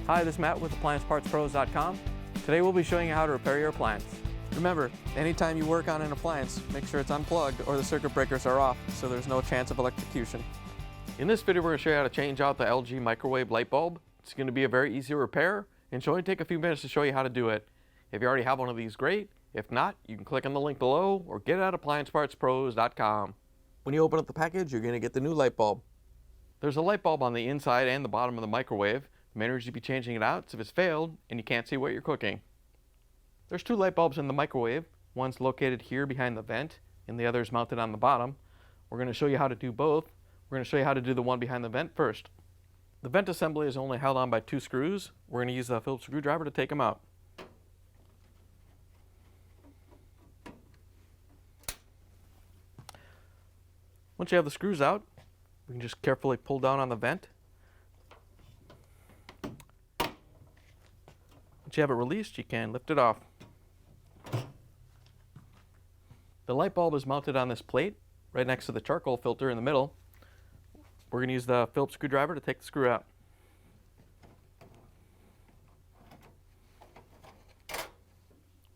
Hi, this is Matt with AppliancePartsPros.com. Today we'll be showing you how to repair your appliance. Remember, anytime you work on an appliance, make sure it's unplugged or the circuit breakers are off so there's no chance of electrocution. In this video, we're going to show you how to change out the LG microwave light bulb. It's going to be a very easy repair and should only take a few minutes to show you how to do it. If you already have one of these, great. If not, you can click on the link below or get it at AppliancePartsPros.com. When you open up the package, you're going to get the new light bulb. There's a light bulb on the inside and the bottom of the microwave. The main reason you'd be changing it out is if it's failed and you can't see what you're cooking. There's two light bulbs in the microwave. One's located here behind the vent and the other is mounted on the bottom. We're going to show you how to do both. We're going to show you how to do the one behind the vent first. The vent assembly is only held on by 2 screws. We're going to use the Phillips screwdriver to take them out. Once you have the screws out, we can just carefully pull down on the vent. Once you have it released, you can lift it off. The light bulb is mounted on this plate right next to the charcoal filter in the middle. We're going to use the Phillips screwdriver to take the screw out.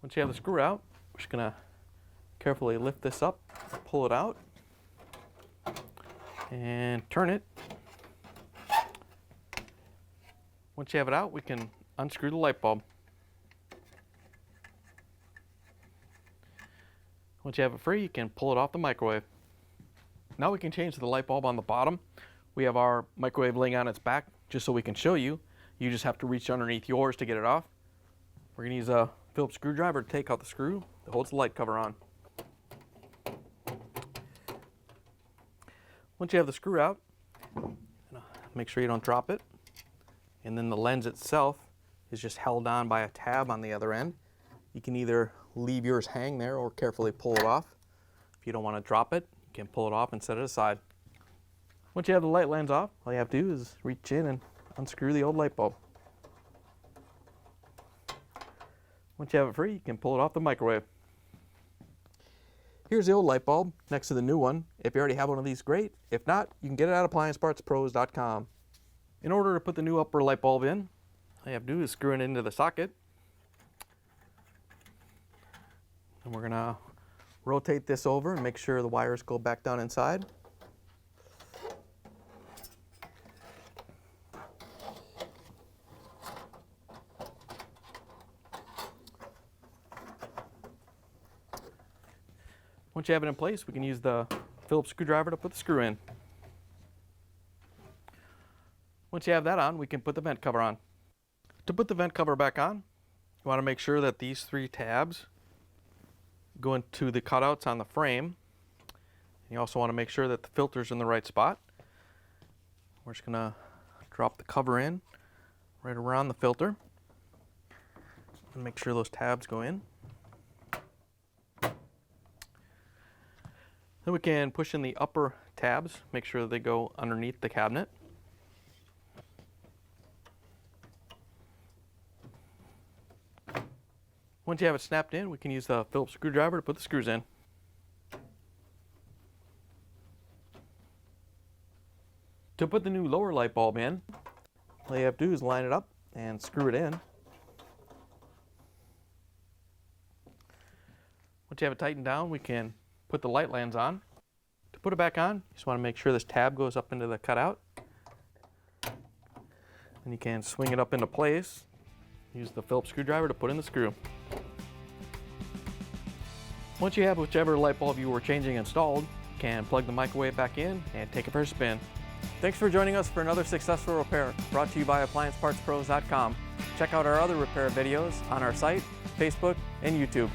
Once you have the screw out, we're just going to carefully lift this up, pull it out, and turn it. Once you have it out, we can unscrew the light bulb. Once you have it free, you can pull it off the microwave. Now we can change the light bulb on the bottom. We have our microwave laying on its back just so we can show you. You just have to reach underneath yours to get it off. We're going to use a Phillips screwdriver to take out the screw that holds the light cover on. Once you have the screw out, make sure you don't drop it. And then the lens itself is just held on by a tab on the other end. You can either leave yours hang there or carefully pull it off. If you don't want to drop it, you can pull it off and set it aside. Once you have the light lens off, all you have to do is reach in and unscrew the old light bulb. Once you have it free, you can pull it off the microwave. Here's the old light bulb next to the new one. If you already have one of these, great. If not, you can get it at AppliancePartsPros.com. In order to put the new upper light bulb in, all you have to do is screw it into the socket. And we're going to rotate this over and make sure the wires go back down inside. Once you have it in place, we can use the Phillips screwdriver to put the screw in. Once you have that on, we can put the vent cover on. To put the vent cover back on, you want to make sure that these 3 tabs go into the cutouts on the frame. And you also want to make sure that the filter's in the right spot. We're just going to drop the cover in right around the filter and make sure those tabs go in. Then we can push in the upper tabs, make sure they go underneath the cabinet. Once you have it snapped in, we can use the Phillips screwdriver to put the screws in. To put the new lower light bulb in, all you have to do is line it up and screw it in. Once you have it tightened down, we can put the light lens on. To put it back on, you just want to make sure this tab goes up into the cutout. And you can swing it up into place. Use the Phillips screwdriver to put in the screw. Once you have whichever light bulb you were changing installed, you can plug the microwave back in and take it for a spin. Thanks for joining us for another successful repair brought to you by AppliancePartsPros.com. Check out our other repair videos on our site, Facebook, and YouTube.